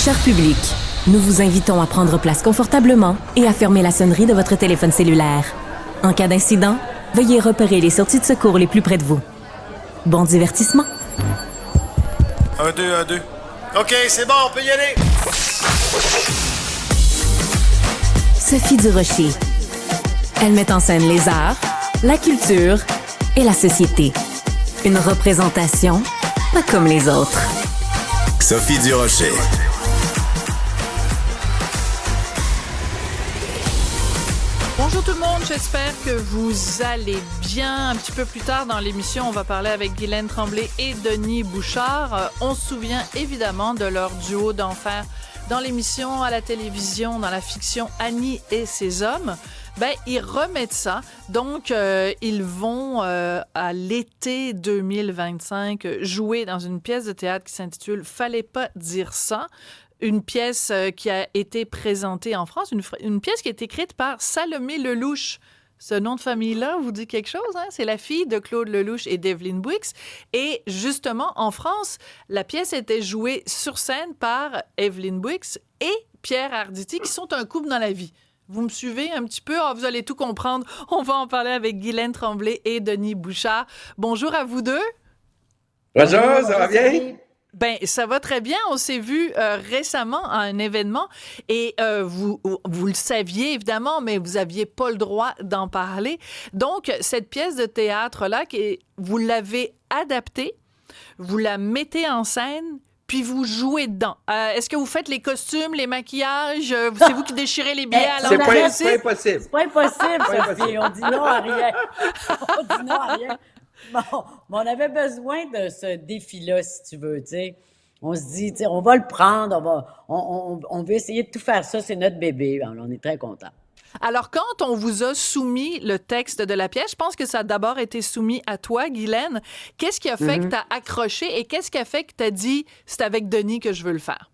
Cher public, nous vous invitons à prendre place confortablement et à fermer la sonnerie de votre téléphone cellulaire. En cas d'incident, veuillez repérer les sorties de secours les plus près de vous. Bon divertissement. 1, 2, 1, 2. OK, c'est bon, on peut y aller. Sophie Durocher. Elle met en scène les arts, la culture et la société. Une représentation pas comme les autres. Sophie Durocher. Bonjour tout le monde, j'espère que vous allez bien. Un petit peu plus tard dans l'émission, on va parler avec Guylaine Tremblay et Denis Bouchard. On se souvient évidemment de leur duo d'enfer dans l'émission à la télévision, dans la fiction Annie et ses hommes. Ils remettent ça. Donc, ils vont, à l'été 2025, jouer dans une pièce de théâtre qui s'intitule « Fallait pas dire ça ». Une pièce qui a été présentée en France, une pièce qui a été écrite par Salomé Lelouch. Ce nom de famille-là vous dit quelque chose, hein? C'est la fille de Claude Lelouch et d'Evelyn Bouix. Et justement, en France, la pièce était jouée sur scène par Evelyn Bouix et Pierre Arditi, qui sont un couple dans la vie. Vous me suivez un petit peu? Vous allez tout comprendre. On va en parler avec Guylaine Tremblay et Denis Bouchard. Bonjour à vous deux. Bonjour, ça va bien? Ça va très bien. On s'est vu récemment à un événement et vous le saviez évidemment, mais vous aviez pas le droit d'en parler. Donc, cette pièce de théâtre-là, vous l'avez adaptée, vous la mettez en scène, puis vous jouez dedans. Est-ce que vous faites les costumes, les maquillages? C'est vous qui déchirez les billets à l'entrée? C'est pas impossible. C'est pas impossible, Sophie. On dit non à rien. On dit non à rien. Bon, mais on avait besoin de ce défi-là, si tu veux, tu sais. On se dit, tu sais, on va le prendre, on veut essayer de tout faire ça, c'est notre bébé. On est très contents. Alors, quand on vous a soumis le texte de la pièce, je pense que ça a d'abord été soumis à toi, Guylaine. Qu'est-ce qui a fait que tu as accroché et qu'est-ce qui a fait que tu as dit « c'est avec Denis que je veux le faire » ?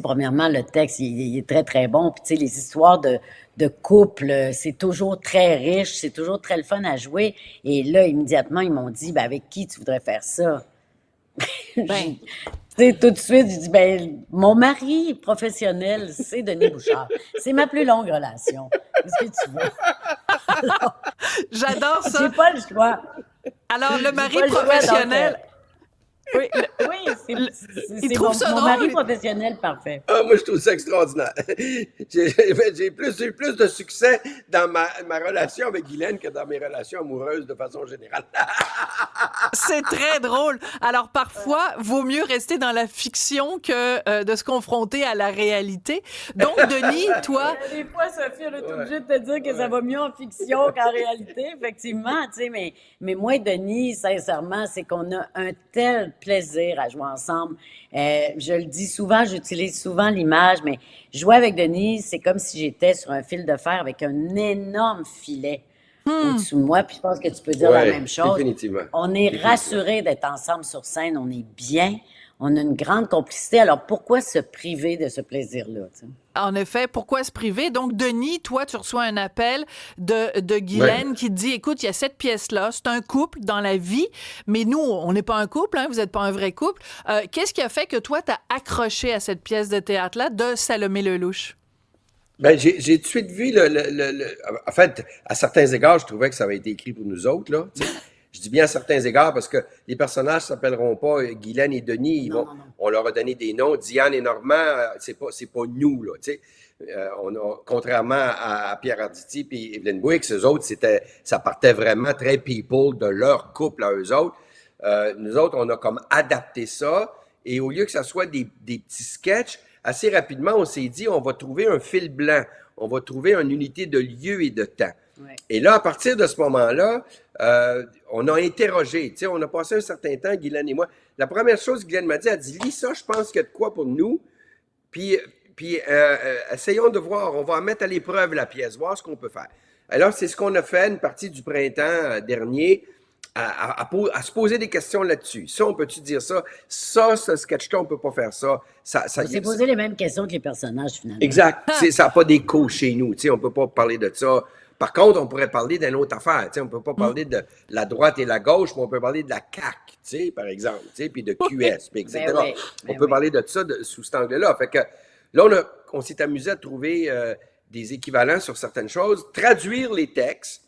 Premièrement, le texte, il est très, très bon. Puis, tu sais, les histoires de couple, c'est toujours très riche, c'est toujours très le fun à jouer. Et là, immédiatement, ils m'ont dit, avec qui tu voudrais faire ça? Tu sais, tout de suite, j'ai dit, mon mari professionnel, c'est Denis Bouchard. C'est ma plus longue relation. Qu'est-ce que tu veux? Alors, j'adore ça. J'ai pas le choix. Alors, le mari professionnel... Oui, c'est mon mari professionnel parfait. Moi, je trouve ça extraordinaire. J'ai eu plus de succès dans ma relation avec Guylaine que dans mes relations amoureuses de façon générale. C'est très drôle. Alors, parfois, vaut mieux rester dans la fiction que de se confronter à la réalité. Donc, Denis, toi... Des fois, Sophie, on est obligé de te dire que ça va mieux en fiction qu'en réalité, effectivement, tu sais, mais moi et Denis, sincèrement, c'est qu'on a un tel plaisir à jouer ensemble. Je le dis souvent, j'utilise souvent l'image, mais jouer avec Denis, c'est comme si j'étais sur un fil de fer avec un énorme filet au-dessous de moi, puis je pense que tu peux dire la même chose. Définitivement. On est rassurés d'être ensemble sur scène, on est bien, on a une grande complicité, alors pourquoi se priver de ce plaisir-là, tu sais? En effet, pourquoi se priver? Donc, Denis, toi, tu reçois un appel de Guylaine qui te dit, écoute, il y a cette pièce-là, c'est un couple dans la vie, mais nous, on n'est pas un couple, hein, vous n'êtes pas un vrai couple. Qu'est-ce qui a fait que toi, t'as accroché à cette pièce de théâtre-là de Salomé Lelouch? J'ai tout de suite vu en fait, à certains égards, je trouvais que ça avait été écrit pour nous autres, là. Je dis bien à certains égards parce que les personnages ne s'appelleront pas Guylaine et Denis. On leur a donné des noms. Diane et Normand, c'est pas nous, là, tu sais. Contrairement à Pierre Arditi et Evelyn Bouix, eux autres, ça partait vraiment très people de leur couple à eux autres. Nous autres, on a comme adapté ça. Et au lieu que ça soit des petits sketchs, assez rapidement, on s'est dit, on va trouver un fil blanc. On va trouver une unité de lieu et de temps. Ouais. Et là, à partir de ce moment-là, on a interrogé. Tu sais, on a passé un certain temps, Guylaine et moi. La première chose que Guylaine m'a dit, elle dit, lis ça, je pense qu'il y a de quoi pour nous. Puis essayons de voir, on va mettre à l'épreuve la pièce, voir ce qu'on peut faire. Alors, c'est ce qu'on a fait une partie du printemps dernier, à se poser des questions là-dessus. Ça, on peut-tu dire ça? Ça, ce sketch-là, on peut pas faire ça. On s'est posé les mêmes questions que les personnages, finalement. Exact. Ça n'a pas d'écho chez nous. Tu sais, on peut pas parler de ça. Par contre, on pourrait parler d'une autre affaire. Tu sais, on ne peut pas parler de la droite et la gauche, mais on peut parler de la CAQ, tu sais, par exemple, tu sais, puis de QS, puis etc. Ben oui, on ben peut oui. parler de ça sous cet angle-là. Fait que là, on s'est amusé à trouver des équivalents sur certaines choses, traduire les textes,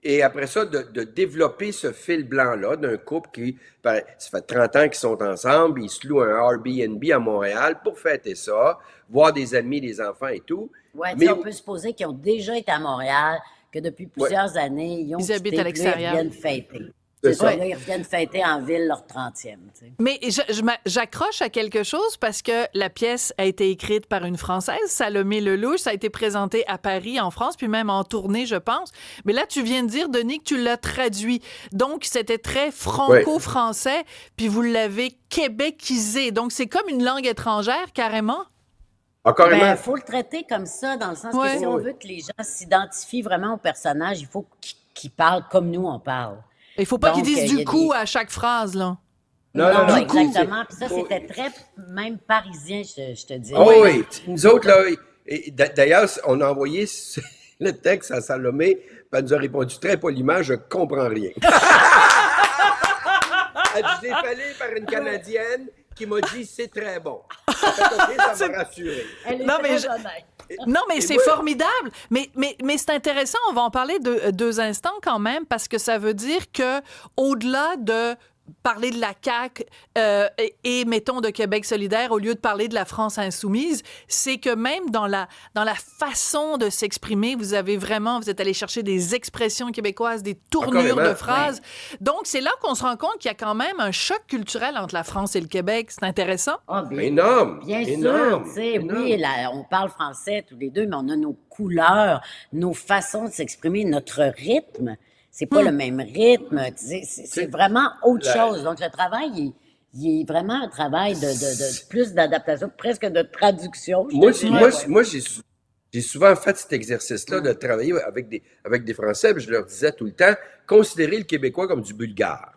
et après ça, de développer ce fil blanc-là d'un couple qui, ça fait 30 ans qu'ils sont ensemble, ils se louent un Airbnb à Montréal pour fêter ça, voir des amis, des enfants et tout. Oui, Mais on peut supposer qu'ils ont déjà été à Montréal, que depuis plusieurs années, ils ont Ils habitent quitté, à l'extérieur. puis là, ils reviennent fêter. C'est C'est ça, ça. là, ils reviennent fêter en ville leur 30e. Tu sais. Mais j'accroche à quelque chose parce que la pièce a été écrite par une Française, Salomé Lelouch. Ça a été présenté à Paris, en France, puis même en tournée, je pense. Mais là, tu viens de dire, Denis, que tu l'as traduit. Donc, c'était très franco-français, puis vous l'avez québécisé. Donc, c'est comme une langue étrangère, carrément. Encore Ben, faut le traiter comme ça, dans le sens Ouais. que si on veut que les gens s'identifient vraiment au personnage, il faut qu'ils parlent comme nous, on parle. Il faut pas Donc, qu'ils disent il y du a coup à chaque phrase, là. Non, Non, du coup, exactement. Puis ça, faut- c'était très, même parisien, je te dis. Ah oui, nous autres, là, d'ailleurs, on a envoyé le texte à Salomé, puis elle nous a répondu très poliment, je comprends rien. Elle dit, je l'ai fallu par une Canadienne qui m'a dit, c'est très bon. Ça fait, OK, ça m'a rassuré. Elle est Non, mais très honnête. Non, mais Et c'est moi- formidable. Mais c'est intéressant. On va en parler deux instants quand même, parce que ça veut dire que au-delà de parler de la CAQ et, mettons, de Québec solidaire, au lieu de parler de la France insoumise, c'est que même dans la façon de s'exprimer, vous êtes allé chercher des expressions québécoises, des tournures Carrément. de phrases. Donc, c'est là qu'on se rend compte qu'il y a quand même un choc culturel entre la France et le Québec. C'est intéressant. Ah, bien, Énorme, bien énorme, sûr, tu sais, énorme. oui, on parle français tous les deux, mais on a nos couleurs, nos façons de s'exprimer, notre rythme. C'est pas le même rythme, tu sais, c'est vraiment autre chose. Donc, le travail, il est vraiment un travail de plus d'adaptation, presque de traduction. je te dirais. Moi, j'ai souvent fait cet exercice-là de travailler avec des Français, puis je leur disais tout le temps, considérez le Québécois comme du Bulgare.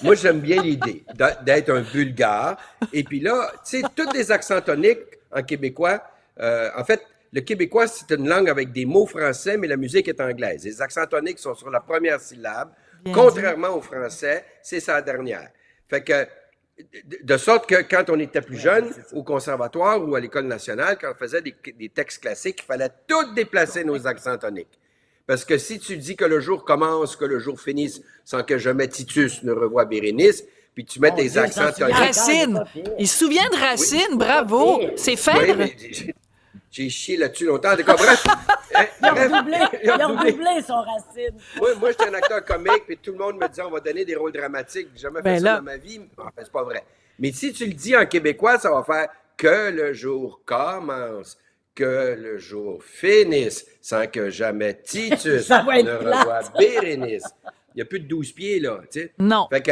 Moi, j'aime bien l'idée d'être un Bulgare. Et puis là, tu sais, tous les accents toniques en québécois, en fait, le québécois, c'est une langue avec des mots français, mais la musique est anglaise. Les accents toniques sont sur la première syllabe. Bien Contrairement au français, c'est sa dernière. Fait que, de sorte que quand on était plus jeune, au conservatoire ou à l'école nationale, quand on faisait des textes classiques, il fallait tout déplacer nos accents toniques. Parce que si tu dis que le jour commence, que le jour finisse, sans que jamais Titus ne revoie Bérénice, puis tu mets Mon tes Dieu, accents j'en souviens toniques. Racine. pas pire. Il se souvient de Racine. Bravo. pire. C'est Oui, Phèdre. mais j'ai chié là-dessus longtemps. En tout cas, bref. Ils ont Bref, redoublé, ils ont ils ont redoublé. redoublé son racine. Moi, j'étais un acteur comique, puis tout le monde me disait, on va donner des rôles dramatiques. J'ai jamais fait Ben ça là. dans ma vie. En fait, c'est pas vrai. Mais si tu le dis en québécois, ça va faire que le jour commence, que le jour finisse, sans que jamais Titus Ça va être ne plate. revoie Bérénice. Il n'y a plus de 12 pieds, là, tu sais. Non. Fait que,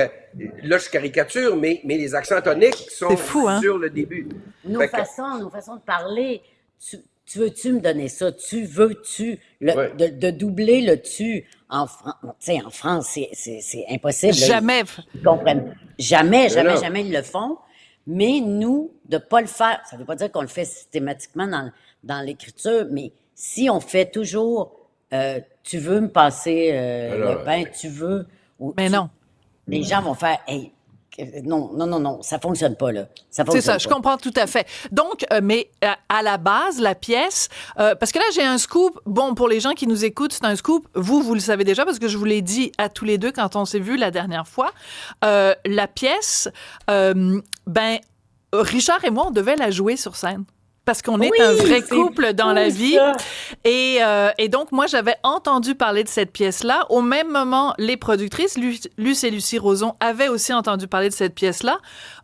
là, je caricature, mais les accents toniques sont C'est fou, hein? sur le début. Nos Fait que- façons de parler. Tu veux-tu me donner ça? Tu veux-tu? Ouais. De doubler le tu en France. Tu sais, en France, c'est impossible. là. Jamais. Ils comprennent. Jamais, Mais non. jamais ils le font. Mais nous, de ne pas le faire, ça ne veut pas dire qu'on le fait systématiquement dans l'écriture, mais si on fait toujours tu veux me passer Alors, le pain, tu veux. ou Mais tu- non. Les gens vont faire hey, non, ça fonctionne pas là. Ça C'est fonctionne ça, pas. je comprends tout à fait. Donc, mais à la base, la pièce, parce que là, j'ai un scoop. Bon, pour les gens qui nous écoutent, c'est un scoop. Vous le savez déjà parce que je vous l'ai dit à tous les deux quand on s'est vus la dernière fois. La pièce, Richard et moi, on devait la jouer sur scène. Parce qu'on est Oui, un vrai c'est couple dans fou, la vie. ça. Et donc, moi, j'avais entendu parler de cette pièce-là. Au même moment, les productrices, Luce et Lucie Rozon, avaient aussi entendu parler de cette pièce-là.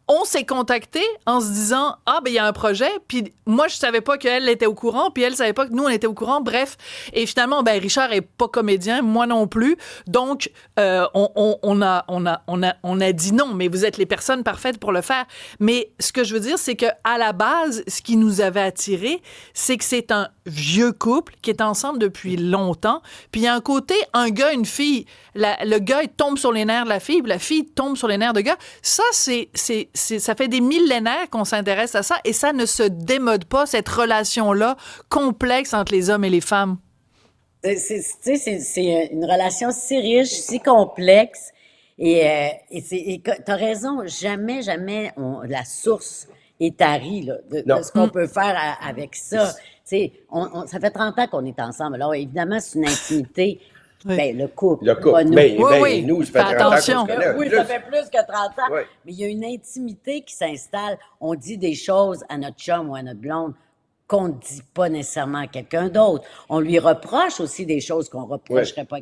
On s'est contactés en se disant « Ah, ben il y a un projet. » Puis moi, je savais pas qu'elle était au courant, puis elle savait pas que nous, on était au courant. Bref. Et finalement, ben Richard est pas comédien, moi non plus. Donc, on a dit non, mais vous êtes les personnes parfaites pour le faire. Mais ce que je veux dire, c'est que à la base, ce qui nous avait attirés, c'est que c'est un vieux couple qui est ensemble depuis longtemps. Puis il y a un côté, un gars, une fille. Le gars, il tombe sur les nerfs de la fille, puis la fille tombe sur les nerfs de gars. Ça, ça fait des millénaires qu'on s'intéresse à ça et ça ne se démode pas, cette relation-là complexe entre les hommes et les femmes. Tu sais, c'est une relation si riche, si complexe. Et t'as raison, jamais la source est tarie là, Non. de ce qu'on peut faire avec ça. Tu sais, ça fait 30 ans qu'on est ensemble. Alors, évidemment, c'est une intimité. Oui. Ben, le couple. Le couple. pas nous. Oui. Nous, ça fait Fais 30 ans qu'on attention. se connaît. Oui, Plus. ça fait plus que 30 ans. Oui. Mais il y a une intimité qui s'installe. On dit des choses à notre chum ou à notre blonde qu'on ne dit pas nécessairement à quelqu'un d'autre. On lui reproche aussi des choses qu'on ne reprocherait pas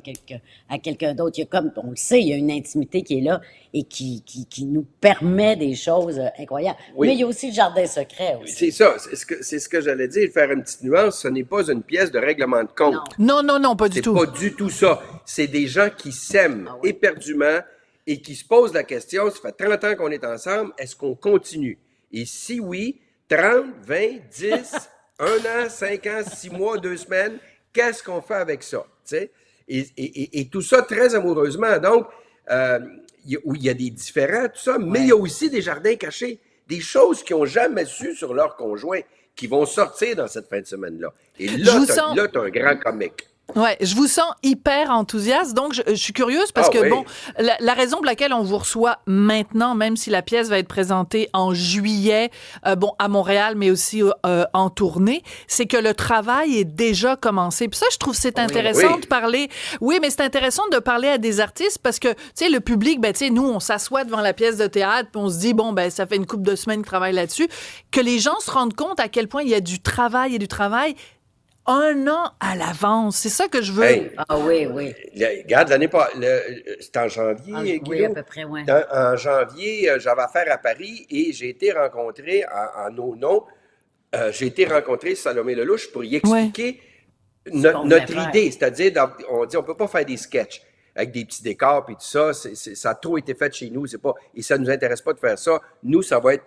à quelqu'un d'autre. Il y a comme, on le sait, il y a une intimité qui est là et qui nous permet des choses incroyables. Oui. Mais il y a aussi le jardin secret aussi. C'est ça, c'est ce que j'allais dire, faire une petite nuance, ce n'est pas une pièce de règlement de compte. Non, pas du C'est tout. pas du tout ça. C'est des gens qui s'aiment éperdument et qui se posent la question, ça fait 30 ans qu'on est ensemble, est-ce qu'on continue? Et si oui, 30, 20, 10, 1 an, 5 ans, 6 mois, 2 semaines, qu'est-ce qu'on fait avec ça? Tu sais? Et tout ça très amoureusement. Donc, où il y a des différends, tout ça, mais il y a aussi des jardins cachés, des choses qu'ils n'ont jamais su sur leur conjoint, qui vont sortir dans cette fin de semaine-là. Et là, t'as un grand comique. Ouais, je vous sens hyper enthousiaste, donc je suis curieuse parce que, bon, la raison pour laquelle on vous reçoit maintenant, même si la pièce va être présentée en juillet, à Montréal, mais aussi en tournée, c'est que le travail est déjà commencé. Puis ça, je trouve c'est intéressant de parler. Oui, mais c'est intéressant de parler à des artistes parce que, tu sais, le public, tu sais, nous, on s'assoit devant la pièce de théâtre puis on se dit, bon, ça fait une couple de semaines qu'ils travaillent là-dessus. Que les gens se rendent compte à quel point il y a du travail 1 an à l'avance. C'est ça que je veux. Hey, Oui. Regarde, l'année passée, c'était en janvier, Oui, Guillaume. à peu près, oui. En janvier, j'avais affaire à Paris et j'ai été rencontré en nos noms. J'ai été rencontrer Salomé Lelouch pour y expliquer notre idée. C'est-à-dire, on dit, on peut pas faire des sketchs avec des petits décors et tout ça. Ça a trop été fait chez nous. Et ça nous intéresse pas de faire ça. Nous, ça va être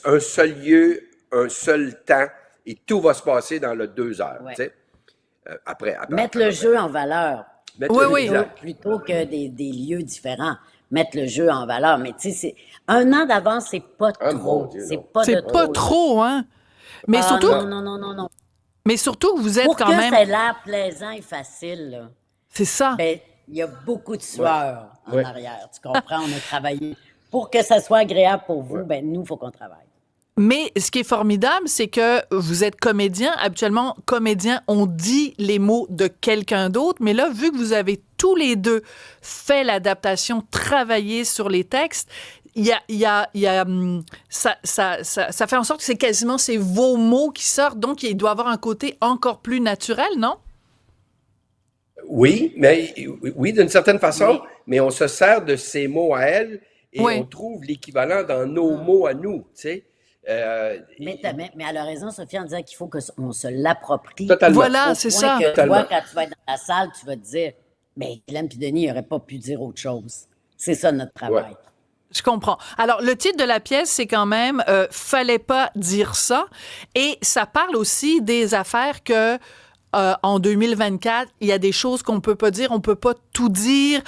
un seul lieu, un seul temps. Et tout va se passer dans le 2 heures. Ouais. Tu sais. Après, Mettre le jeu en valeur. Oui. Plutôt que des lieux différents. Mettre le jeu en valeur. Mais tu sais, c'est 1 an d'avance, c'est pas trop. Mon Dieu, c'est non. pas C'est pas trop, hein? Mais surtout, Non. mais surtout que vous êtes Pour quand que même. ça ait l'air plaisant et facile, là, C'est ça. ben, il y a beaucoup de sueur en Ouais. arrière. Tu comprends? On a travaillé. Pour que ça soit agréable pour vous, nous, il faut qu'on travaille. Mais ce qui est formidable, c'est que vous êtes comédien. Habituellement, comédien, on dit les mots de quelqu'un d'autre. Mais là, vu que vous avez tous les deux fait l'adaptation, travaillé sur les textes, ça fait en sorte que c'est vos mots qui sortent. Donc, il doit avoir un côté encore plus naturel, non? Oui, d'une certaine façon, mais on se sert de ces mots à elle et on trouve l'équivalent dans nos mots à nous, tu sais. Mais elle a raison, Sophie, en disant qu'il faut qu'on se l'approprie. Totalement. Voilà, Au c'est point ça. que Totalement. toi, quand tu vas être dans la salle, tu vas te dire, mais Glenn et Denis n'auraient pas pu dire autre chose. C'est ça notre travail. Ouais. Je comprends. Alors, le titre de la pièce, c'est quand même « Fallait pas dire ça ». Et ça parle aussi des affaires que... en 2024, il y a des choses qu'on peut pas dire, on peut pas tout dire,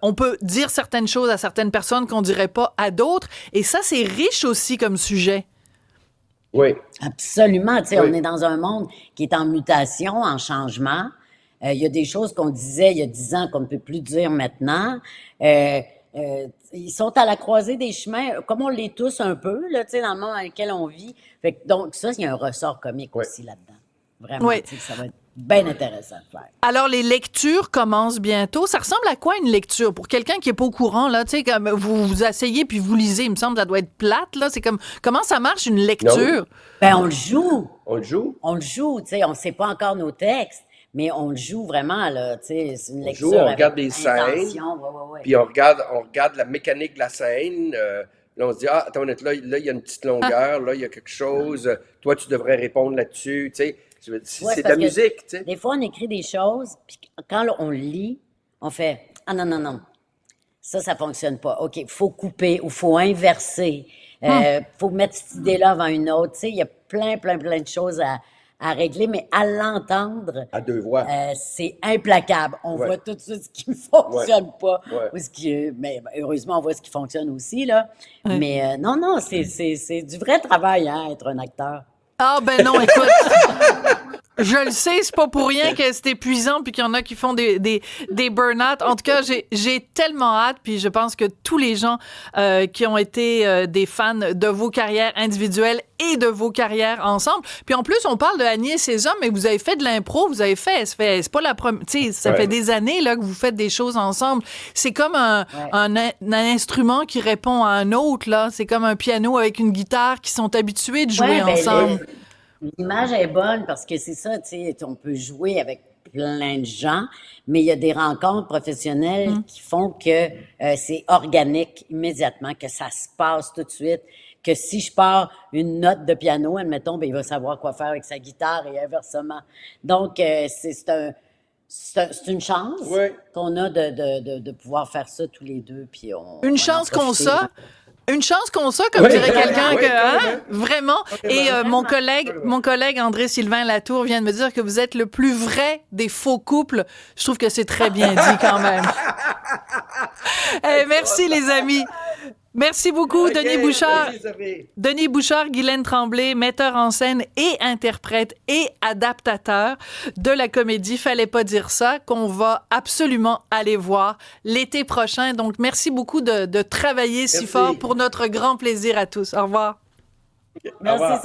on peut dire certaines choses à certaines personnes qu'on dirait pas à d'autres, et ça, c'est riche aussi comme sujet. Oui. Absolument. Tu sais, Oui. on est dans un monde qui est en mutation, en changement. Il y a des choses qu'on disait il y a 10 ans qu'on ne peut plus dire maintenant. Ils sont à la croisée des chemins, comme on l'est tous un peu, là, tu sais, dans le monde dans lequel on vit. Fait que, donc, ça, il y a un ressort comique aussi là-dedans. Vraiment, Oui. tu sais, ça va être bien intéressant de faire. Alors, les lectures commencent bientôt. Ça ressemble à quoi une lecture? Pour quelqu'un qui est pas au courant, là, tu sais, comme vous vous asseyez puis vous lisez, il me semble que ça doit être plate, là. C'est comme, comment ça marche une lecture? Ben, on le joue. On le joue? On le joue, tu sais, on ne sait pas encore nos textes, mais on le joue vraiment, là, tu sais, c'est une On lecture joue, on avec regarde des scènes, intention, ouais. puis on regarde la mécanique de la scène. Là, on se dit, attends, là, il y a une petite longueur, là, il y a quelque chose. Toi, tu devrais répondre là-dessus, tu sais. C'est de la musique, tu sais. Des fois, on écrit des choses, puis quand là, on lit, on fait « Ah non, ça fonctionne pas. OK, il faut couper ou il faut inverser. Faut mettre cette idée-là avant une autre. » Tu sais, il y a plein de choses à régler, mais à l'entendre, À 2 voix. c'est implacable. On Ouais. voit tout de suite ce qui ne fonctionne pas. Ouais. Ou mais heureusement, on voit ce qui fonctionne aussi, là. Mais non, c'est du vrai travail, hein, être un acteur. Ah, ben non, écoute. Je le sais, c'est pas pour rien que c'est épuisant puis qu'il y en a qui font des burn-out. En tout cas, j'ai tellement hâte puis je pense que tous les gens qui ont été des fans de vos carrières individuelles et de vos carrières ensemble. Puis en plus, on parle de Annie et ses hommes, mais vous avez fait de l'impro, c'est pas la première, tu sais, ça fait des années là que vous faites des choses ensemble. C'est comme un instrument qui répond à un autre là, c'est comme un piano avec une guitare qui sont habitués de jouer ensemble. L'image est bonne parce que c'est ça, tu sais, on peut jouer avec plein de gens, mais il y a des rencontres professionnelles qui font que c'est organique immédiatement, que ça se passe tout de suite, que si je pars une note de piano, admettons, ben il va savoir quoi faire avec sa guitare et inversement. Donc, c'est une chance qu'on a de pouvoir faire ça tous les deux. Puis une chance qu'on ça. Une chance qu'on ça, comme dirait quelqu'un vraiment. Et mon collègue André-Sylvain Latour vient de me dire que vous êtes le plus vrai des faux couples. Je trouve que c'est très bien dit quand même. Merci les amis. Merci beaucoup, Denis Bouchard. Denis Bouchard, Guylaine Tremblay, metteur en scène et interprète et adaptateur de la comédie Fallait pas dire ça, qu'on va absolument aller voir l'été prochain. Donc, merci beaucoup de travailler si fort pour notre grand plaisir à tous. Au revoir. Merci,